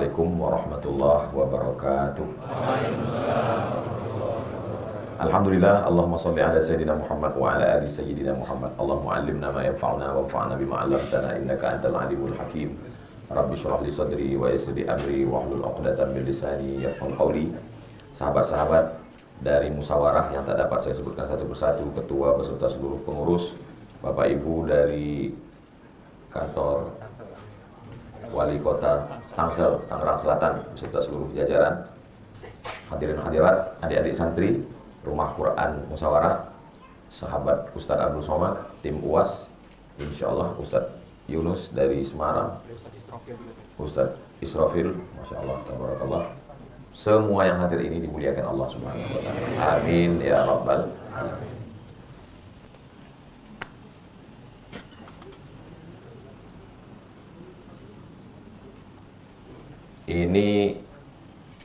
Assalamualaikum warahmatullahi wabarakatuh. Alhamdulillah, Allahumma salli ala Sayyidina Muhammad wa ala ali Sayyidina Muhammad. Allahumma allimna ma yanfa'una wa anfa'na bima 'allamtana innaka antal alimul hakim. Rabbi shrah li sadri wa yassir li amri wahlul 'uqdatam min lisani yafqahu qawli. Sahabat-sahabat dari musyawarah yang tak dapat saya sebutkan satu persatu, ketua beserta seluruh pengurus, Bapak Ibu dari kantor Wali Kota Tangsel, Tangerang Selatan beserta seluruh jajaran, hadirin hadirat, adik-adik santri Rumah Quran Musyawarah, sahabat Ustadz Abdul Somad, tim UAS, insyaallah Ustadz Yunus dari Semarang, Ustadz Israfil, Masya Allah, tabarakallah. Semua yang hadir ini dimuliakan Allah Subhanahu wa Ta'ala. Amin ya Rabbal Alamin. Ini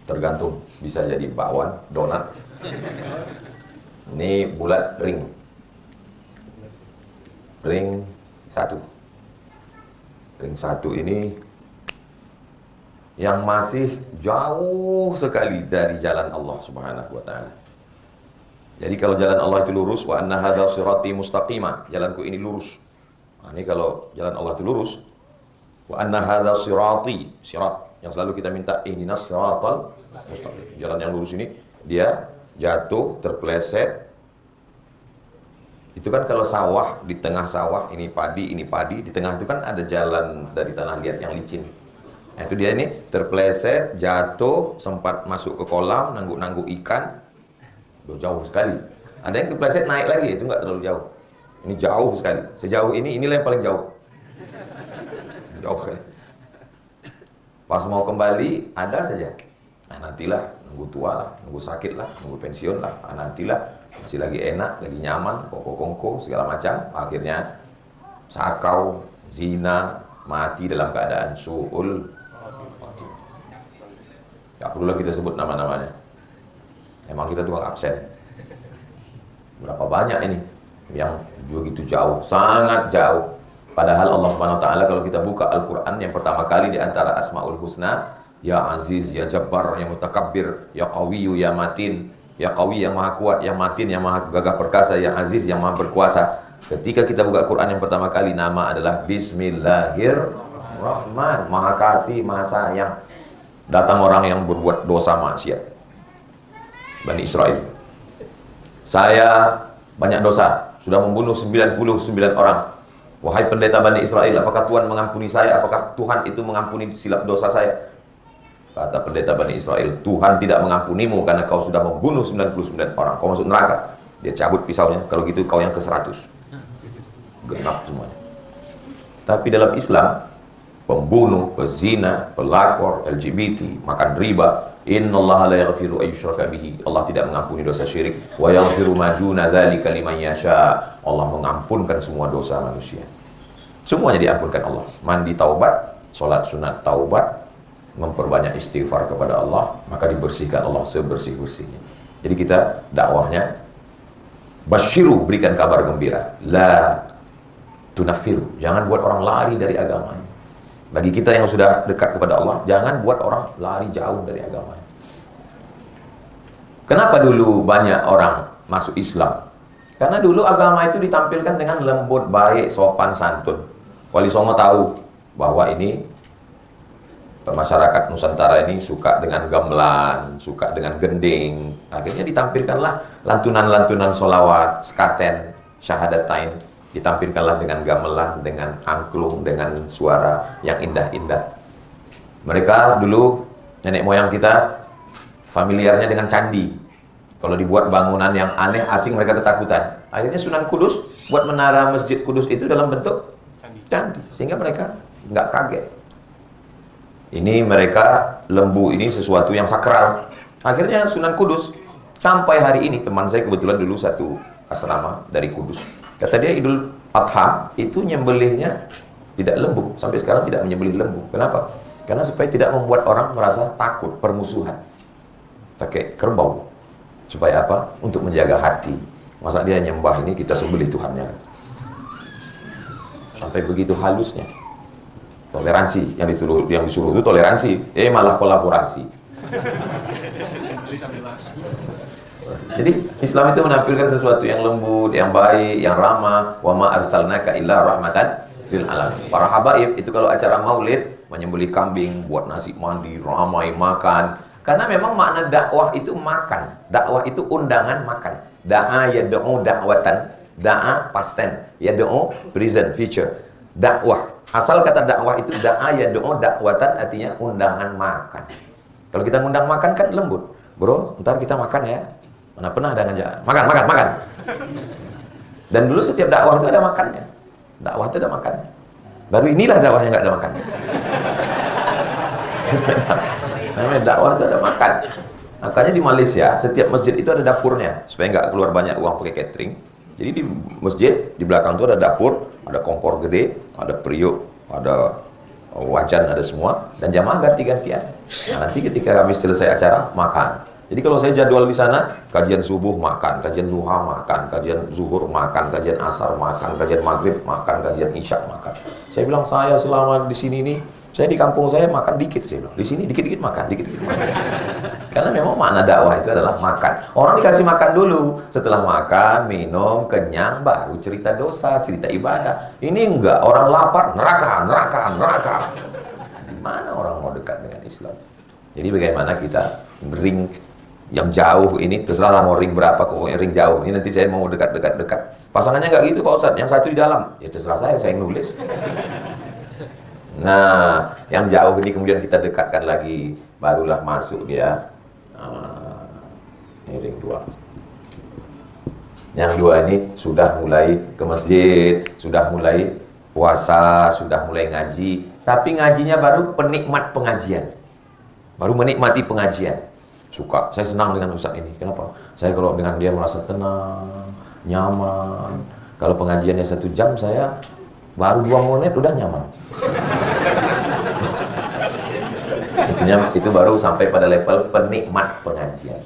tergantung, bisa jadi bakwan, donat. Ini bulat ring. Ring 1. Ring 1 ini yang masih jauh sekali dari jalan Allah Subhanahu wa Ta'ala. Jadi kalau jalan Allah itu lurus, wa anna hadza sirati mustaqima, jalanku ini lurus. Nah, ini kalau jalan Allah itu lurus, wa anna hadza sirati, sirat yang selalu kita minta ihdinas siratal mustaqim. Jalan yang lurus ini dia jatuh, terpleset. Itu kan kalau sawah, di tengah sawah ini padi, di tengah itu kan ada jalan dari tanah liat yang licin. Nah, itu dia ini terpleset, jatuh, sempat masuk ke kolam, nangguk-nangguk ikan. Loh, jauh sekali. Ada yang terpleset naik lagi, itu nggak terlalu jauh. Ini jauh sekali. Sejauh ini, inilah yang paling jauh. Jauh sekali. Pas mau kembali, ada saja. Nah, nantilah, nunggu tua lah, nunggu sakit lah, nunggu pensiun lah. Nah, nantilah, masih lagi enak, lagi nyaman, kongko-kongko, segala macam. Akhirnya, sakau, zina, mati dalam keadaan su'ul. Gak perlulah kita sebut nama-namanya. Emang kita tukang absen. Berapa banyak ini yang begitu jauh, sangat jauh. Padahal Allah Subhanahu wa Ta'ala kalau kita buka Al-Quran yang pertama kali di antara Asmaul Husna, Ya Aziz, Ya Jabbar, Ya Mutakabbir, Ya Qawiyu, Ya Matin, Ya Qawi yang maha kuat, Ya Matin yang maha gagah perkasa, Ya Aziz yang maha berkuasa. Ketika kita buka Quran yang pertama kali, nama adalah Bismillahirrahman, maha kasih, maha sayang. Datang orang yang berbuat dosa maksiat, Bani Israel. Saya banyak dosa, sudah membunuh 99 orang. Wahai pendeta Bani Israel, apakah Tuhan mengampuni saya? Apakah Tuhan itu mengampuni silap dosa saya? Kata pendeta Bani Israel, Tuhan tidak mengampunimu karena kau sudah membunuh 99 orang. Kau masuk neraka. Dia cabut pisaunya, kalau gitu kau yang ke-100. Genap semuanya. Tapi dalam Islam, pembunuh, pezina, pelakor, LGBT, makan riba, innallaha la yaghfiru ayyushraka bihi. Allah tidak mengampuni dosa syirik. Wa yaghfiru ma duna dzalika liman yasha. Allah mengampunkan semua dosa manusia. Semuanya diampunkan Allah. Mandi taubat, salat sunat taubat, memperbanyak istighfar kepada Allah, maka dibersihkan Allah sebersih-bersihnya. Jadi kita dakwahnya basyiru, berikan kabar gembira, la tunaffiru, jangan buat orang lari dari agamanya. Bagi kita yang sudah dekat kepada Allah, jangan buat orang lari jauh dari agamanya. Kenapa dulu banyak orang masuk Islam? Karena dulu agama itu ditampilkan dengan lembut, baik, sopan, santun. Wali Songo tahu bahwa ini masyarakat Nusantara ini suka dengan gamelan, suka dengan gending. Akhirnya ditampilkanlah lantunan-lantunan solawat, sekaten, syahadatain. Ditampilkanlah dengan gamelan, dengan angklung, dengan suara yang indah-indah. Mereka dulu, nenek moyang kita, familiarnya dengan candi. Kalau dibuat bangunan yang aneh, asing, mereka ketakutan. Akhirnya Sunan Kudus buat menara Masjid Kudus itu dalam bentuk candi. Sehingga mereka nggak kaget. Ini mereka, lembu ini sesuatu yang sakral. Akhirnya Sunan Kudus, sampai hari ini, teman saya kebetulan dulu satu asrama dari Kudus. Kata dia Idul Adha itu nyembelihnya tidak lembu. Sampai sekarang tidak menyembelih lembu. Kenapa? Karena supaya tidak membuat orang merasa takut, permusuhan. Pakai kerbau. Supaya apa? Untuk menjaga hati. Masa dia nyembah ini kita sembelih Tuhannya. Sampai begitu halusnya. Toleransi yang disuruh itu toleransi, malah kolaborasi. Jadi Islam itu menampilkan sesuatu yang lembut, yang baik, yang ramah. Wa ma arsalnaka illa rahmatan lil alamin. Para habaib itu kalau acara maulid menyembelih kambing, buat nasi mandi, ramai makan. Karena memang makna dakwah itu makan. Dakwah itu undangan makan. Da'a yad'u da'watan. Da'a past tense, yad'u present future. Dakwah. Asal kata dakwah itu da'a yad'u da'watan, artinya undangan makan. Kalau kita ngundang makan kan lembut. Bro, ntar kita makan ya. Mana pernah ada ngajak makan. Dan dulu setiap dakwah itu ada makannya. Dakwah itu ada makannya. Baru inilah dakwah yang nggak ada makan. Namanya dakwah itu ada makan. Makanya di Malaysia setiap masjid itu ada dapurnya supaya nggak keluar banyak uang pakai catering. Jadi di masjid di belakang itu ada dapur, ada kompor gede, ada periuk, ada wajan, ada semua, dan jamaah ganti-gantian. Nah, nanti ketika kami selesai acara makan. Jadi kalau saya jadwal di sana, kajian subuh makan, kajian duha makan, kajian zuhur makan, kajian asar makan, kajian maghrib makan, kajian isya makan. Saya bilang saya selama di sini nih, saya di kampung saya makan dikit, saya bilang. Di sini dikit-dikit makan, dikit-dikit makan. Karena memang makna dakwah itu adalah makan. Orang dikasih makan dulu, setelah makan, minum, kenyang, baru cerita dosa, cerita ibadah. Ini enggak, orang lapar, neraka. Di mana orang mau dekat dengan Islam? Jadi bagaimana kita ring yang jauh ini, terserah mau ring berapa, pokoknya ring jauh. Ini nanti saya mau dekat. Pasangannya nggak gitu Pak Ustadz, yang satu di dalam. Ya terserah saya yang nulis. Nah, yang jauh ini kemudian kita dekatkan lagi, barulah masuk dia. Ini ring 2. Yang 2 ini sudah mulai ke masjid, sudah mulai puasa, sudah mulai ngaji. Tapi ngajinya baru penikmat pengajian. Baru menikmati pengajian. Suka, saya senang dengan Ustaz ini. Kenapa? Saya kalau dengan dia merasa tenang, nyaman. Kalau pengajiannya 1 jam, saya baru 2 menit udah nyaman. Itu baru sampai pada level penikmat pengajian.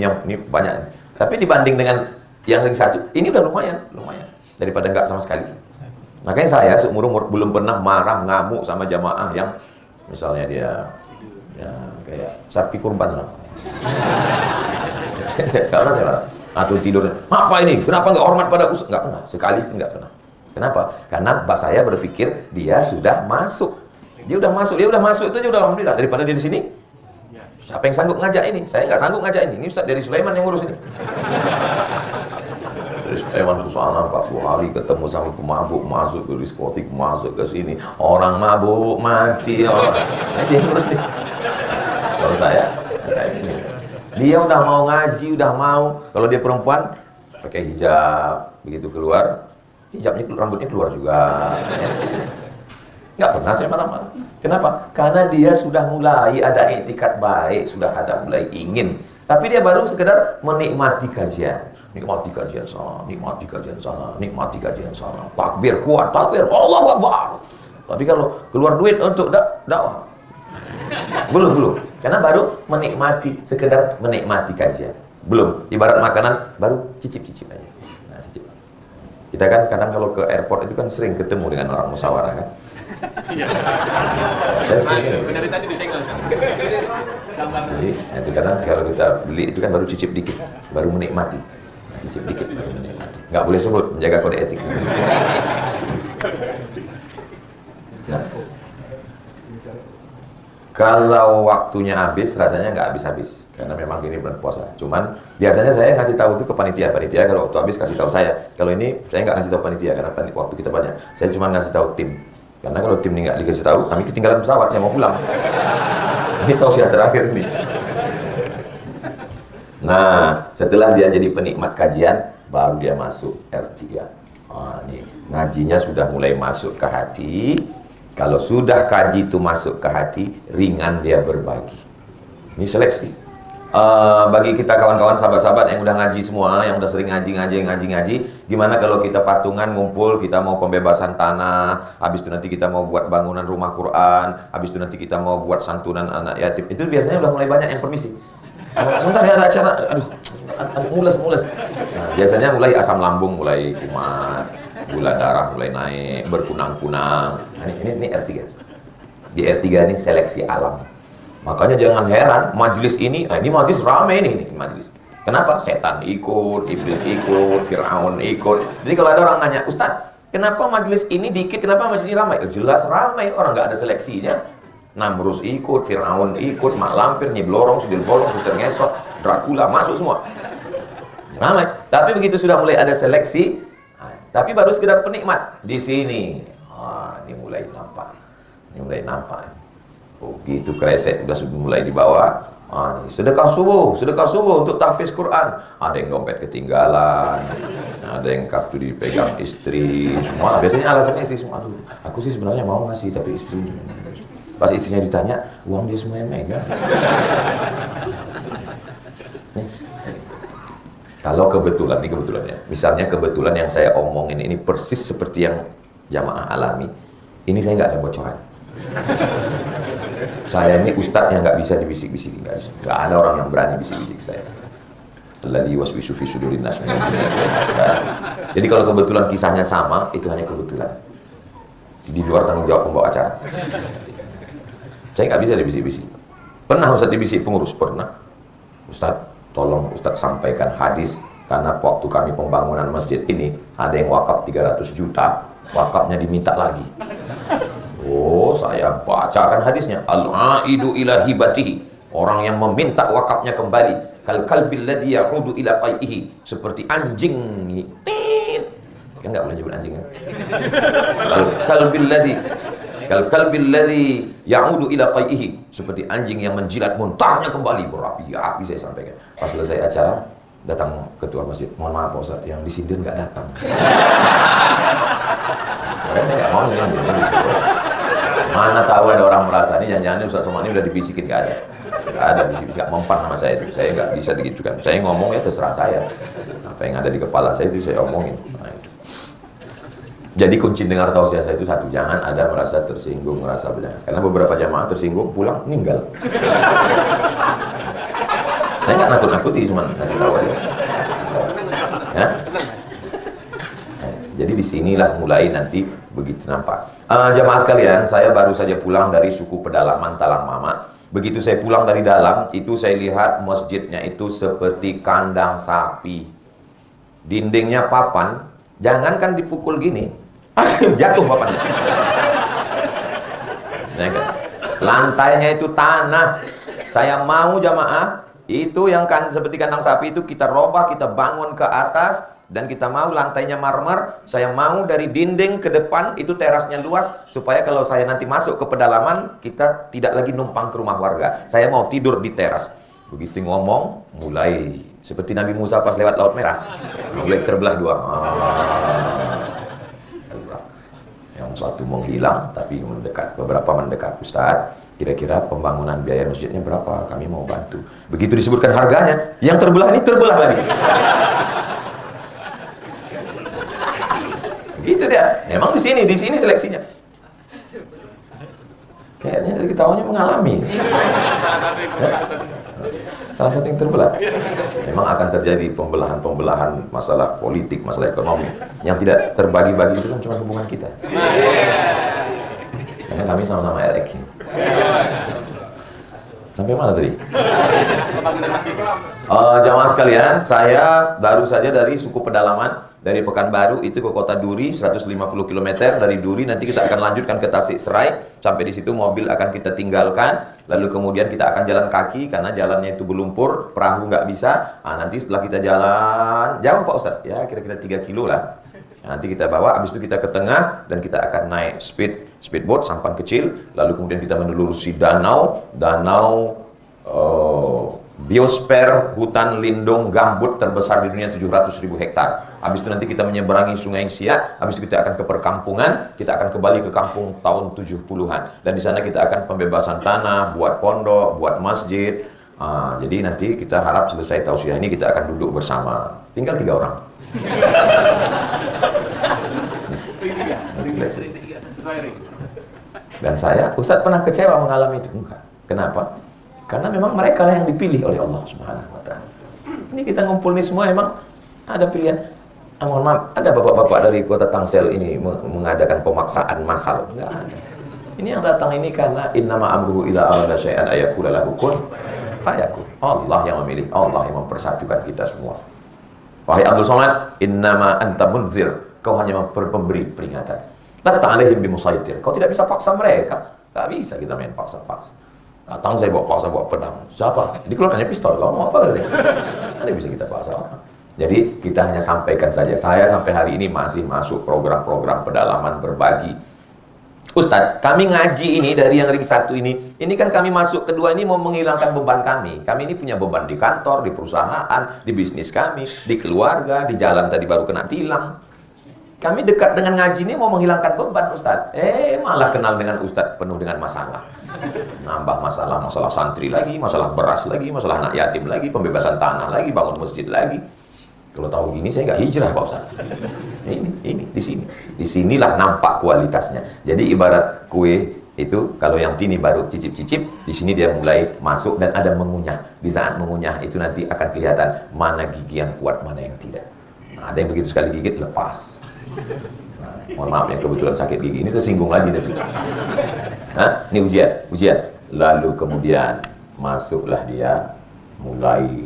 Ini banyak. Tapi dibanding dengan yang ring 1, ini udah lumayan. Daripada enggak sama sekali. Makanya saya seumur-umur belum pernah marah, ngamuk sama jamaah yang misalnya dia ya kayak sapi kurban lah. Karena saya marah. Atau tidur, apa ini? Kenapa nggak hormat pada ustaz? Nggak pernah, sekali pun nggak pernah. Kenapa? Karena saya berpikir dia sudah masuk. Dia udah masuk itu aja udah alhamdulillah. Daripada dia di sini, siapa yang sanggup ngajak ini? Saya nggak sanggup ngajak ini. Ini Ustaz dari Sulaiman yang ngurus ini. Dari Sulaiman ke sana 40 hari ketemu sama pemabuk, masuk ke diskotik, masuk ke sini. Orang mabuk mati. Dia ngurus nih. Kalau saya kayak gini. Dia udah mau ngaji, udah mau. Kalau dia perempuan pakai hijab, begitu keluar, hijabnya rambutnya keluar juga. Nggak pernah saya marah-marah. Kenapa? Karena dia sudah mulai ada etikat baik, sudah ada mulai ingin. Tapi dia baru sekedar menikmati kajian. Nikmati kajian sana, nikmati kajian sana, nikmati kajian sana. Takbir kuat, takbir, Allahu Akbar. Tapi kalau keluar duit untuk dakwah, belum. Karena baru menikmati, sekedar menikmati kajian. Belum. Ibarat makanan, baru cicip-cicip aja. Nah, cicip. Kita kan kadang kalau ke airport itu kan sering ketemu dengan orang musyawarah kan. Iya. Saya sering. Dari tadi disenggol. Jadi, itu kadang kalau kita beli itu kan baru cicip dikit, baru menikmati. Cicip dikit, baru menikmati. Nggak boleh sebut, menjaga kode etik. Nah. Kalau waktunya habis, rasanya nggak habis-habis. Karena memang ini bulan puasa. Cuman biasanya saya ngasih tahu itu ke panitia. Panitia kalau waktu habis kasih tahu saya. Kalau ini saya nggak ngasih tahu panitia karena waktu kita banyak. Saya cuma ngasih tahu tim. Karena kalau tim ini nggak dikasih tahu, kami ketinggalan pesawat. Saya mau pulang. Ini tausiah terakhir nih. Nah, setelah dia jadi penikmat kajian, baru dia masuk R3. Ini ngajinya sudah mulai masuk ke hati. Kalau sudah kaji itu masuk ke hati, ringan dia berbagi. Ini seleksi. Bagi kita kawan-kawan sahabat-sahabat yang udah ngaji semua, yang udah sering ngaji, gimana kalau kita patungan ngumpul, kita mau pembebasan tanah, habis itu nanti kita mau buat bangunan rumah Quran, habis itu nanti kita mau buat santunan anak yatim. Itu biasanya udah mulai banyak yang permisi. Sebentar ya ada acara, mules. Nah, biasanya mulai asam lambung mulai kumat, gula darah mulai naik, berkunang-kunang. Ini R3. Di R3 ini seleksi alam. Makanya jangan heran majelis ini majelis ramai ini majelis. Kenapa? Setan ikut, iblis ikut, Fir'aun ikut. Jadi kalau ada orang nanya, Ustaz, kenapa majelis ini dikit, kenapa majelis ini ramai? Jelas ramai, orang nggak ada seleksinya. Namrus ikut, Fir'aun ikut, Mak Lampir, Nyi Blorong, Sudil Bolong, Suster Ngesot, Dracula, masuk semua. Ramai. Tapi begitu sudah mulai ada seleksi, tapi baru sekedar penikmat di sini. Ini mulai nampak. Oh, gitu kresek sudah mulai dibawa. Sedekah subuh untuk tahfiz Quran. Ada yang dompet ketinggalan, ada yang kartu dipegang istri, semua. Biasanya alasannya istri semua. Aduh, aku sih sebenarnya mau ngasih tapi istri. Pas istrinya ditanya, uang dia semuanya megang. Kalau kebetulan ya. Misalnya kebetulan yang saya omongin ini persis seperti yang jamaah alami. Ini saya nggak ada bocoran. Saya ini ustadz yang nggak bisa dibisik-bisikin, guys. Nggak ada orang yang berani bisik-bisik saya. Alladzi yuwaswisu fi sudurin nas. Jadi kalau kebetulan kisahnya sama, itu hanya kebetulan. Di luar tanggung jawab pembawa acara. Saya nggak bisa dibisik-bisik. Pernah ustadz dibisik pengurus? Pernah. Ustadz, tolong ustadz sampaikan hadis. Karena waktu kami pembangunan masjid ini, ada yang wakaf 300 juta, wakafnya diminta lagi. Oh, saya bacakan hadisnya. Al-aidu ila hibatihi. Orang yang meminta wakafnya kembali. Kal kalbil ladzi ya'udu ila qaihi. Seperti anjing. Kan enggak boleh nyebut anjing kan? Kal kalbil ladzi ya'udu ila qaihi. Seperti anjing yang menjilat muntahnya kembali. Berapi-api saya sampaikan. Pas selesai acara, datang ketua masjid. Mohon maaf Pak Ustaz, yang disindir enggak datang. Makanya saya enggak mau ini. Mana tahu ada orang merasa ini jangan-jangan Ustaz Somad ini udah dibisikin, nggak ada. Nggak ada bisik-bisik, nggak mempan sama saya itu. Saya nggak bisa digitukan. Saya ngomong ya terserah saya. Apa yang ada di kepala saya itu saya omongin. Nah, itu. Jadi kunci dengar tausiah saya itu satu, jangan ada merasa tersinggung, merasa benar. Karena beberapa jamaah tersinggung pulang meninggal. Saya nggak nakut-nakuti, cuma ngasih tahu aja. Ya? Jadi disinilah mulai nanti begitu nampak. Jamaah sekalian, saya baru saja pulang dari suku pedalaman Talang Mama. Begitu saya pulang dari dalam, itu saya lihat masjidnya itu seperti kandang sapi. Dindingnya papan, jangankan dipukul gini, pasti jatuh papannya. Lantainya itu tanah. Saya mau jamaah, itu yang kan seperti kandang sapi itu kita robah, kita bangun ke atas. Dan kita mau lantainya marmer, saya mau dari dinding ke depan itu terasnya luas, supaya kalau saya nanti masuk ke pedalaman, kita tidak lagi numpang ke rumah warga. Saya mau tidur di teras. Begitu ngomong, mulai seperti Nabi Musa pas lewat Laut Merah, mulai terbelah dua. Yang satu menghilang, tapi mendekat. Beberapa mendekat. Ustaz, kira-kira pembangunan biaya masjidnya berapa? Kami mau bantu. Begitu disebutkan harganya, yang terbelah ini terbelah lagi. Gitu dia. Memang di sini seleksinya. Kayaknya dari ketahuannya mengalami. Ya? Salah satu yang terbelah. Memang akan terjadi pembelahan masalah politik, masalah ekonomi. Yang tidak terbagi-bagi itu kan cuma hubungan kita. Karena kami sama-sama elek. Sampai mana tadi? Jamaah sekalian, saya baru saja dari suku pedalaman. Dari Pekanbaru itu ke kota Duri 150 km. Dari Duri nanti kita akan lanjutkan ke Tasikserai. Sampai di situ mobil akan kita tinggalkan. Lalu kemudian kita akan jalan kaki karena jalannya itu berlumpur, perahu nggak bisa. Nanti setelah kita jalan jauh Pak Ustadz, ya kira-kira 3 kilo lah. Nanti kita bawa, habis itu kita ke tengah dan kita akan naik speedboat sampan kecil. Lalu kemudian kita menelusuri danau biosfer hutan lindung gambut terbesar di dunia 700.000 hektar. Habis itu nanti kita menyeberangi Sungai Siak. Habis itu kita akan ke perkampungan. Kita akan kembali ke kampung tahun 70-an. Dan di sana kita akan pembebasan tanah, buat pondok, buat masjid. Jadi nanti kita harap selesai tausiah ini kita akan duduk bersama. Tinggal 3 orang. Dan saya, Ustadz pernah kecewa mengalami itu? Enggak. Kenapa? Karena memang mereka lah yang dipilih oleh Allah Subhanahu wa Ta'ala. Ini kita ngumpul nih semua emang ada pilihan. Mohon maaf, ada bapak-bapak dari kota Tangsel ini mengadakan pemaksaan massal? Enggak ada. Ini yang datang ini karena innama amruhu ila arada syai'an ayakula lahu kun fayakun. Allah yang memilih, Allah yang mempersatukan kita semua. Wahai Abdul Somad, innama anta munzir. Kau hanya pemberi peringatan. Lasta alaihim bimusaitir. Kau tidak bisa paksa mereka. Tak bisa kita main paksa-paksa. Datang saya bawa paksa, bawa pedang. Siapa? Dikeluarkannya pistol. Kau mau apa kali? Tidak bisa kita paksa. Jadi kita hanya sampaikan saja. Saya sampai hari ini masih masuk program-program pedalaman berbagi. Ustadz, kami ngaji ini dari yang ring 1 ini kan kami masuk kedua ini mau menghilangkan beban kami. Kami ini punya beban di kantor, di perusahaan, di bisnis kami, di keluarga, di jalan tadi baru kena tilang. Kami dekat dengan ngaji ini mau menghilangkan beban Ustadz. Malah kenal dengan Ustadz penuh dengan masalah. Nambah masalah, masalah santri lagi, masalah beras lagi, masalah anak yatim lagi, pembebasan tanah lagi, bangun masjid lagi. Kalau tahu gini saya nggak hijrah Pak Ustaz. Ini di sini. Di sinilah nampak kualitasnya. Jadi ibarat kue itu kalau yang ini baru cicip-cicip, di sini dia mulai masuk dan ada mengunyah. Di saat mengunyah itu nanti akan kelihatan mana gigi yang kuat, mana yang tidak. Nah, ada yang begitu sekali gigit lepas. Nah, mohon maaf yang kebetulan sakit gigi ini tersinggung lagi nanti. Hah? Ini ujian. Lalu kemudian masuklah dia mulai.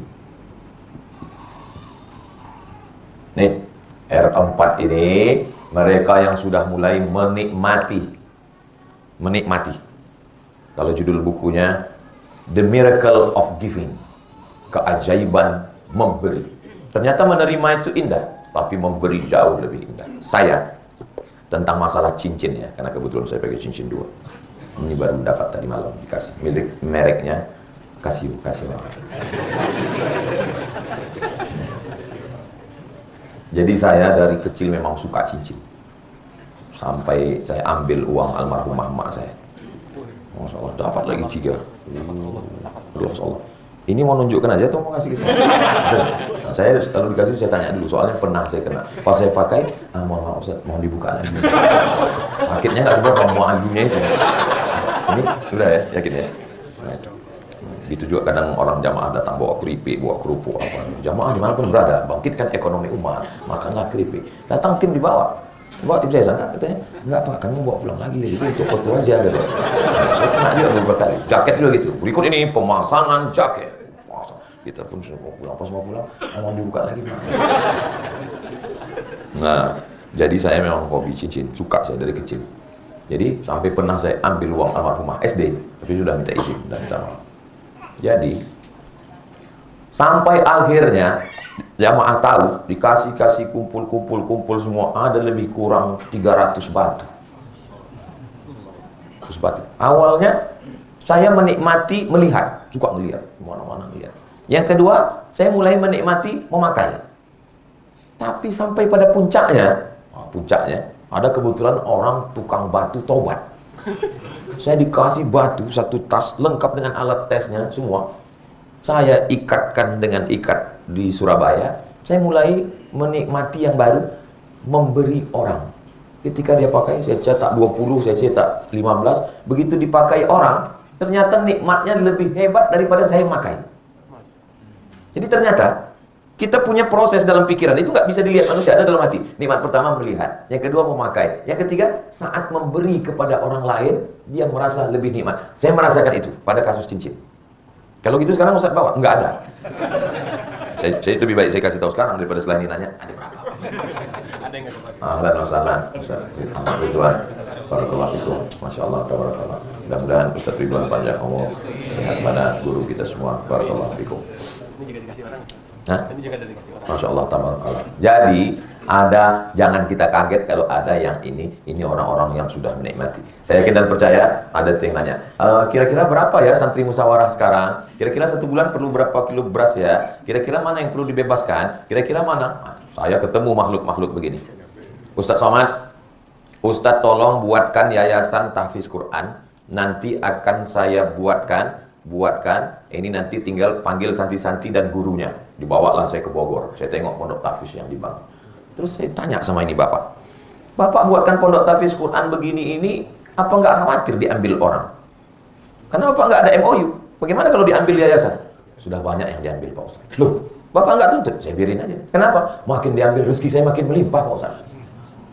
Nih, R4 ini mereka yang sudah mulai menikmati. Kalau judul bukunya The Miracle of Giving, keajaiban memberi. Ternyata menerima itu indah, tapi memberi jauh lebih indah. Saya tentang masalah cincin ya, karena kebetulan saya pakai cincin 2. Ini baru dapat tadi malam dikasih, milik mereknya Casio. Jadi saya dari kecil memang suka cincin. Sampai saya ambil uang almarhumah emak saya. Masya Allah, dapat lagi 3. Masya Allah. Ini mau nunjukkan aja atau mau ngasih ke saya? Nah, saya kalau dikasih saya tanya dulu, soalnya pernah saya kena. Pas saya pakai, mohon maaf Ustaz, mohon dibuka lagi. Sakitnya nggak seberapa, mau adunya itu. Ini sudah ya, yakin ya? Nah, itu. Gitu juga kadang orang jamaah datang bawa keripik, bawa kerupuk apa. Jamaah dimanapun berada, bangkitkan ekonomi umat, makanlah keripik. Datang tim dibawa tim saya sana, katanya, enggak Pak, kamu bawa pulang lagi, itu untuk foto aja gitu. Saya kena juga beberapa kali, jaket juga gitu. Berikut ini pemasangan jaket. Kita pun sudah mau pulang, pas mau pulang, mau dibuka lagi. Nah, jadi saya memang hobi cincin, suka saya dari kecil. Jadi sampai pernah saya ambil uang almarhumah SD, tapi sudah minta izin dan minta maaf. Jadi sampai akhirnya jamaah tahu dikasih kumpul semua ada lebih kurang 300 batu. Awalnya saya menikmati melihat, suka melihat mana-mana melihat. Yang kedua, saya mulai menikmati memakai. Tapi sampai pada puncaknya ada kebetulan orang tukang batu tobat. Saya dikasih batu, satu tas lengkap dengan alat tesnya semua. Saya ikatkan dengan ikat di Surabaya. Saya mulai menikmati yang baru, memberi orang. Ketika dia pakai, saya cetak 20, saya cetak 15. Begitu dipakai orang, ternyata nikmatnya lebih hebat daripada saya pakai. Jadi ternyata kita punya proses dalam pikiran, itu nggak bisa dilihat manusia, ada dalam hati. Nikmat pertama melihat, yang kedua memakai, yang ketiga saat memberi kepada orang lain, dia merasa lebih nikmat. Saya merasakan itu pada kasus cincin. Kalau gitu sekarang Ustaz bawa, nggak ada. Saya lebih baik saya kasih tahu sekarang daripada selain ini nanya, ada berapa? Ahlan wa sahlan, Ustaz Ahmad Ridwan. Barakallahu fikum. Masya Allah, tabarakallah. Mudah-mudahan Ustaz Ridwan panjang umur, sehat pada guru kita semua. Barakallahu fikum. Ini juga dikasih orang. Ini juga dikasih orang. Masya Allah, tabarakallah. Jadi jangan kita kaget kalau ada yang ini orang-orang yang sudah menikmati. Saya yakin dan percaya ada yang nanya, kira-kira berapa ya santri musyawarah sekarang? Kira-kira 1 bulan perlu berapa kilo beras ya? Kira-kira mana yang perlu dibebaskan? Kira-kira mana? Saya ketemu makhluk-makhluk begini. Ustaz Somad, Ustaz tolong buatkan yayasan tahfiz Quran. Nanti akan saya buatkan. Ini nanti tinggal panggil santri-santri dan gurunya. Dibawalah saya ke Bogor. Saya tengok pondok tahfiz yang dibangun. Terus saya tanya sama ini Bapak buatkan pondok tahfiz Quran begini ini, apa nggak khawatir diambil orang? Karena Bapak nggak ada MOU. Bagaimana kalau diambil yayasan? Sudah banyak yang diambil Pak Ustaz. Loh, Bapak nggak tuntut? Saya biarin aja. Kenapa? Makin diambil rezeki saya makin melimpah Pak Ustaz.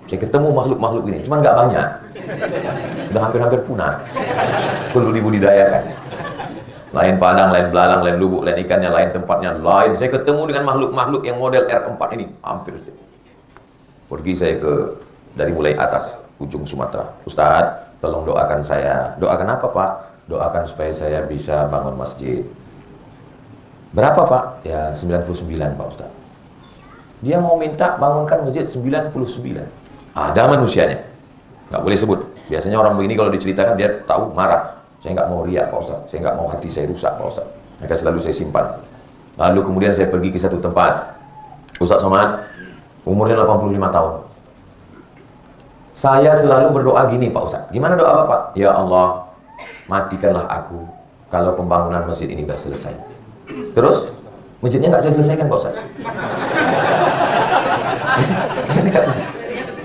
Saya ketemu makhluk-makhluk ini, cuman nggak banyak. Udah hampir-hampir punah. Perlu dibudidayakan. Lain padang, lain belalang, lain lubuk, lain ikannya, lain tempatnya, lain. Saya ketemu dengan makhluk-makhluk yang model R4 ini, hampir setiap. Pergi saya dari mulai atas ujung Sumatera. Ustadz, tolong doakan saya. Doakan apa, Pak? Doakan supaya saya bisa bangun masjid. Berapa, Pak? Ya 99, Pak Ustadz. Dia mau minta bangunkan masjid 99. Ada manusianya. Nggak boleh sebut. Biasanya orang begini kalau diceritakan dia tahu, marah. Saya nggak mau riak, Pak Ustadz. Saya nggak mau hati saya rusak, Pak Ustadz. Maka selalu saya simpan. Lalu kemudian saya pergi ke satu tempat. Ustadz Somad, umurnya 85 tahun. Saya selalu berdoa gini, Pak Ustadz. Gimana doa Bapak? Ya Allah, matikanlah aku kalau pembangunan masjid ini sudah selesai. Terus, masjidnya nggak saya selesaikan, Pak Ustadz.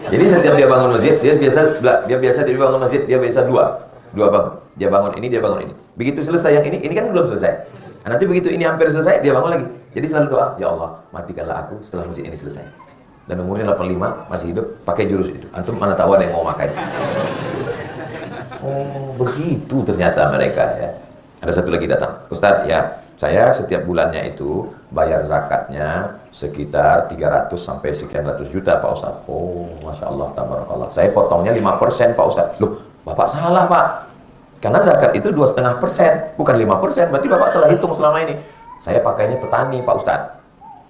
Jadi setiap dia bangun masjid, dia bangun masjid, dia biasa dua bangun. Dia bangun ini, dia bangun ini. Begitu selesai yang ini kan belum selesai. Nah, nanti begitu ini hampir selesai, dia bangun lagi. Jadi selalu doa, ya Allah, matikanlah aku setelah masjid ini selesai. Dan umurnya 85, masih hidup, pakai jurus itu. Antum mana tahu ada yang mau pakai. Oh, begitu ternyata mereka ya. Ada satu lagi datang, Ustadz ya, saya setiap bulannya itu bayar zakatnya sekitar 300 sampai sekian ratus juta, Pak Ustadz. Oh, Masya Allah, tabarakallah. Saya potongnya 5%, Pak Ustadz. Loh, Bapak salah, Pak. Karena zakat itu 2,5%, bukan 5%. Berarti Bapak salah hitung selama ini. Saya pakainya petani, Pak Ustadz.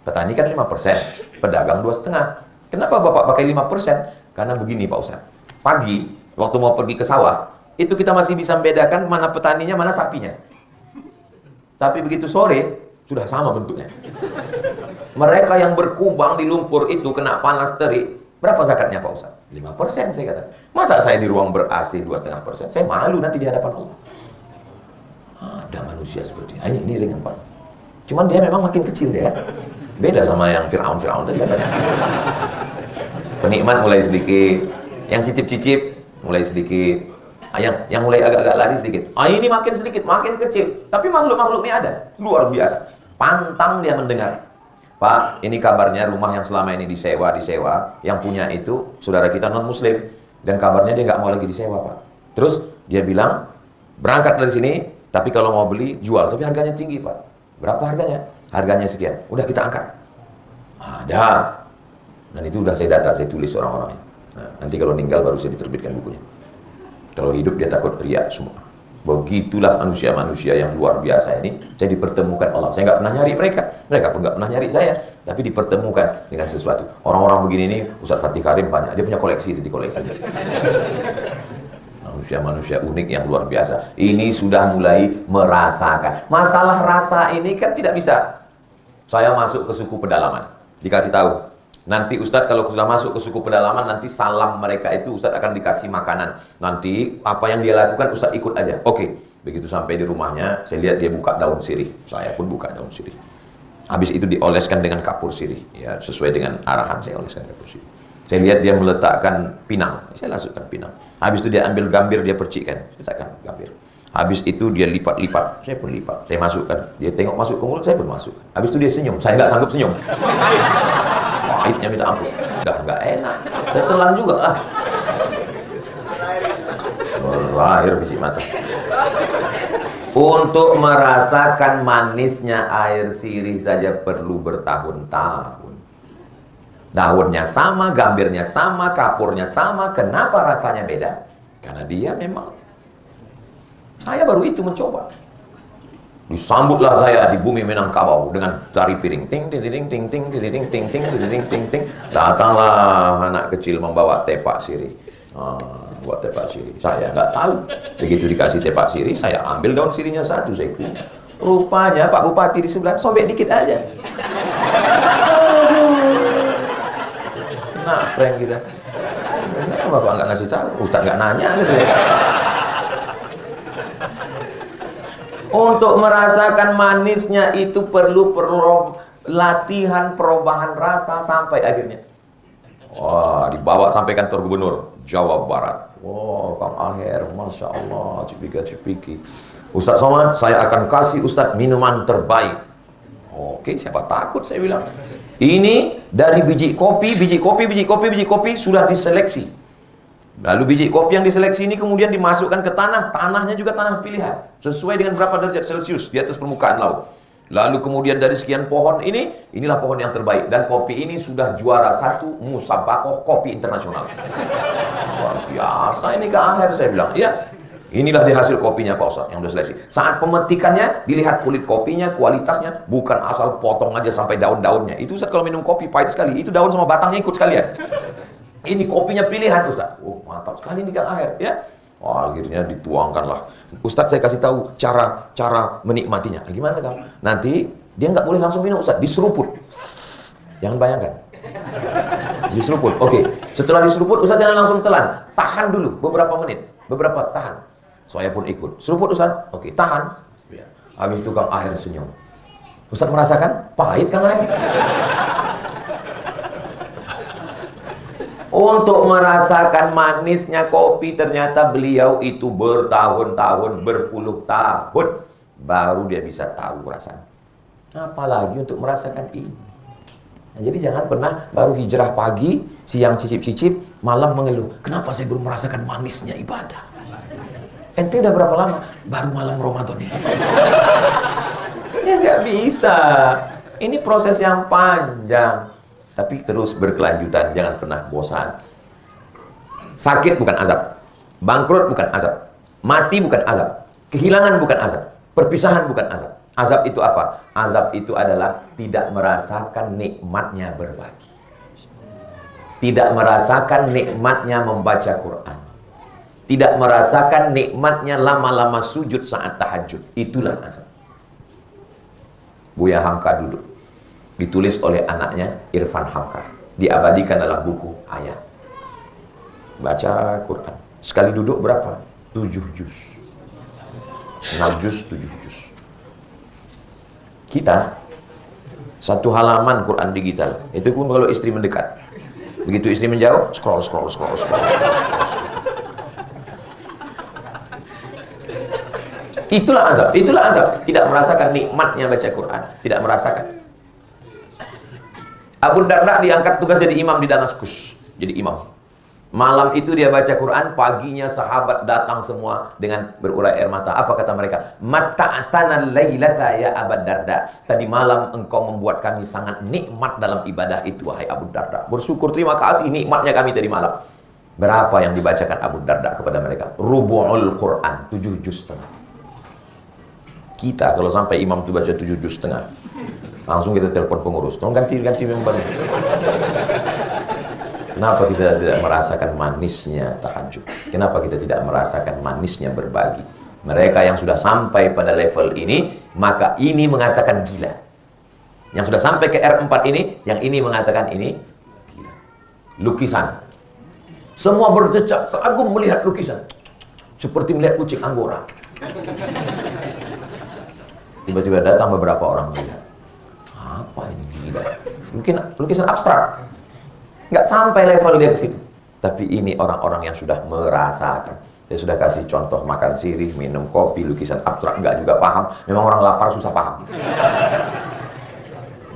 Petani kan 5%, pedagang 2,5%. Kenapa Bapak pakai 5%? Karena begini, Pak Ustadz. Pagi, waktu mau pergi ke sawah, itu kita masih bisa membedakan mana petaninya, mana sapinya. Tapi begitu sore, sudah sama bentuknya. Mereka yang berkubang di lumpur itu kena panas terik, berapa zakatnya, Pak Ustadz? 5% saya kata. Masa saya di ruang ber-AC 2,5%? Saya malu nanti di hadapan Allah. Ada manusia seperti ini. Ini ringan, Pak. Cuman dia memang makin kecil dia. Beda sama yang Fir'aun tadi katanya. Penikmat mulai sedikit, yang cicip-cicip mulai sedikit, yang mulai agak-agak lari sedikit. Ini makin sedikit, makin kecil. Tapi makhluk-makhluk ini ada, luar biasa. Pantang dia mendengar. Pak, ini kabarnya rumah yang selama ini disewa, yang punya itu saudara kita non-muslim. Dan kabarnya dia nggak mau lagi disewa, Pak. Terus dia bilang, berangkat dari sini, tapi kalau mau beli, jual. Tapi harganya tinggi, Pak. Berapa harganya? Harganya sekian. Udah kita angkat. Ada. Dan itu udah saya data, saya tulis orang-orangnya. Nah, nanti kalau meninggal baru saya diterbitkan bukunya. Kalau hidup dia takut riak semua. Begitulah manusia-manusia yang luar biasa ini. Saya dipertemukan Allah. Saya nggak pernah nyari mereka. Mereka pun nggak pernah nyari saya. Tapi dipertemukan dengan sesuatu. Orang-orang begini ini, Ustadz Fatih Karim banyak. Dia punya koleksi, itu di koleksi. Manusia-manusia unik yang luar biasa. Ini sudah mulai merasakan. Masalah rasa ini kan tidak bisa. Saya masuk ke suku pedalaman. Dikasih tahu. Nanti Ustadz kalau sudah masuk ke suku pedalaman, nanti salam mereka itu Ustadz akan dikasih makanan. Nanti apa yang dia lakukan Ustadz ikut aja. Oke. Begitu sampai di rumahnya, saya lihat dia buka daun sirih. Saya pun buka daun sirih. Habis itu dioleskan dengan kapur sirih. Ya, sesuai dengan arahan saya oleskan kapur sirih. Saya lihat dia meletakkan pinang. Saya masukkan pinang. Habis itu dia ambil gambir, dia percikkan. Saya letakkan gambir. Habis itu dia lipat-lipat. Saya pun lipat. Saya masukkan. Dia tengok masuk ke mulut, saya pun masuk. Habis itu dia senyum. Saya nggak sanggup senyum. Pahitnya minta ampun. Udah nggak enak. Saya telan juga lah. Berair biji mata. Untuk merasakan manisnya air sirih saja perlu bertahun-tahun. Daunnya sama, gambirnya sama, kapurnya sama. Kenapa rasanya beda? Karena dia memang. Saya baru itu mencoba. Disambutlah saya di bumi Minangkabau dengan tari piring. Ting ting ting ting ting ting ting ting ting ting ting ting. Datanglah anak kecil membawa tepak sirih. Buat tepak sirih. Saya nggak tahu. Begitu dikasih tepak sirih, saya ambil daun sirihnya satu. Saya rupanya Pak Bupati di sebelah sobek dikit aja. Nah, prank kita. Kenapa Bapak nggak ngasih tahu? Ustadz nggak nanya gitu ya. Untuk merasakan manisnya itu perlu latihan perubahan rasa sampai akhirnya. Wah, dibawa sampai kantor gubernur Jawa Barat. Wah, Kang Aher, Masya Allah, cipika-cipiki. Ustadz Somad, saya akan kasih Ustadz minuman terbaik. Oke, siapa takut saya bilang. Ini dari biji kopi sudah diseleksi. Lalu biji kopi yang diseleksi ini kemudian dimasukkan ke tanah. Tanahnya juga tanah pilihan, sesuai dengan berapa derajat Celcius di atas permukaan laut. Lalu kemudian dari sekian pohon ini, inilah pohon yang terbaik. Dan kopi ini sudah juara 1 musabakoh kopi internasional. Luar biasa ini ke akhir, saya bilang. Ya, inilah di hasil kopinya Pak Ustadz yang sudah seleksi. Saat pemetikannya, dilihat kulit kopinya, kualitasnya, bukan asal potong aja sampai daun-daunnya. Itu Ustadz kalau minum kopi pahit sekali, itu daun sama batangnya ikut sekalian. Ini kopinya pilihan Ustadz. Oh, mantap sekali ini Kang Aher, ya. Oh, akhirnya dituangkanlah. Ustadz saya kasih tahu cara menikmatinya. Nah, gimana Kang? Nanti dia nggak boleh langsung minum Ustadz, diseruput. Jangan bayangkan. Diseruput. Oke. Setelah diseruput Ustadz jangan langsung telan. Tahan dulu beberapa menit. Beberapa tahan. Saya pun ikut. Seruput Ustadz. Oke, tahan. Ya. Habis itu Kang Aher senyum. Ustadz merasakan pahit Kang Aher. Untuk merasakan manisnya kopi ternyata beliau itu bertahun-tahun, berpuluh tahun baru dia bisa tahu rasanya. Apalagi untuk merasakan ini. Nah, jadi jangan pernah baru hijrah pagi, siang cicip-cicip, malam mengeluh. Kenapa saya belum merasakan manisnya ibadah? Ente udah berapa lama? Baru malam Ramadan ini. Ya nggak bisa. Ini proses yang panjang. Tapi terus berkelanjutan, jangan pernah bosan. Sakit bukan azab, bangkrut bukan azab, mati bukan azab, kehilangan bukan azab, perpisahan bukan azab. Azab itu apa? Azab itu adalah tidak merasakan nikmatnya berbagi, tidak merasakan nikmatnya membaca Quran, tidak merasakan nikmatnya lama-lama sujud saat tahajud. Itulah azab. Buya Hamka duduk, ditulis oleh anaknya Irfan Hamka, diabadikan dalam buku ayat. Baca Quran sekali duduk berapa? 7 juz. 6 juz, 7 juz. Kita satu halaman Quran digital, itu pun kalau istri mendekat. Begitu istri menjauh, scroll. Itulah azab, itulah azab. Tidak merasakan nikmatnya baca Quran, tidak merasakan. Abu Darda diangkat tugas jadi imam di Damaskus, jadi imam. Malam itu dia baca Quran, paginya sahabat datang semua dengan berurai air mata. Apa kata mereka? Mata'atana lailata ya Abu Darda. Tadi malam engkau membuat kami sangat nikmat dalam ibadah itu, wahai Abu Darda. Bersyukur, terima kasih nikmatnya kami tadi malam. Berapa yang dibacakan Abu Darda kepada mereka? Rubu'ul Quran, 7 juz setengah. Kita kalau sampai imam itu baca 7 juz setengah, langsung kita telepon pengurus, tolong ganti member. Kenapa kita tidak merasakan manisnya tahajud? Kenapa kita tidak merasakan manisnya berbagi? Mereka yang sudah sampai pada level ini, maka ini mengatakan gila. Yang sudah sampai ke R4 ini, yang ini mengatakan ini gila. Lukisan. Semua berdecak kagum melihat lukisan. Seperti melihat kucing Anggora. Tiba-tiba datang beberapa orang melihat. Apa ini gila? Mungkin lukisan abstrak. Nggak sampai level dia ke situ. Tapi ini orang-orang yang sudah merasakan. Saya sudah kasih contoh makan sirih, minum kopi, lukisan abstrak, nggak juga paham. Memang orang lapar susah paham.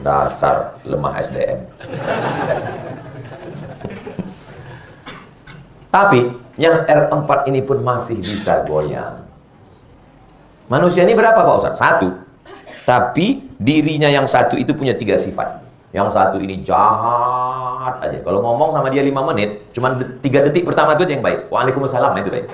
Dasar lemah SDM. Tapi yang R4 ini pun masih bisa goyang. Manusia ini berapa Pak Ustaz? 1. Tapi dirinya yang 1 itu punya 3 sifat. Yang 1 ini jahat aja. Kalau ngomong sama dia 5 menit, cuma 3 detik pertama itu aja yang baik. Waalaikumsalam, itu baik.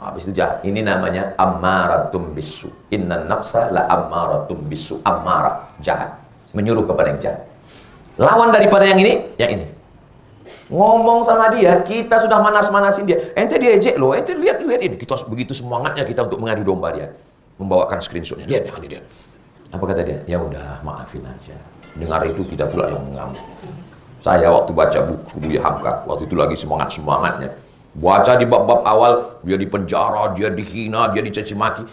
Habis itu jahat. Ini namanya ammaratum bisu. Inna nafsa la ammaratum bisu. Ammarah, jahat. Menyuruh kepada yang jahat. Lawan daripada yang ini. Ngomong sama dia, kita sudah manas-manasin dia. Ente diejek loh, ente lihat ini. Kita begitu semangatnya kita untuk mengadu domba dia. Membawakan screenshotnya. Lihat ini dia. Apa kata dia? Ya udah, maafin aja. Dengar itu kita pula yang mengamuk. Saya waktu baca buku Buya Hamka, waktu itu lagi semangat-semangatnya. Baca di bab-bab awal, dia dipenjara, dia dihina, dia dicaci maki.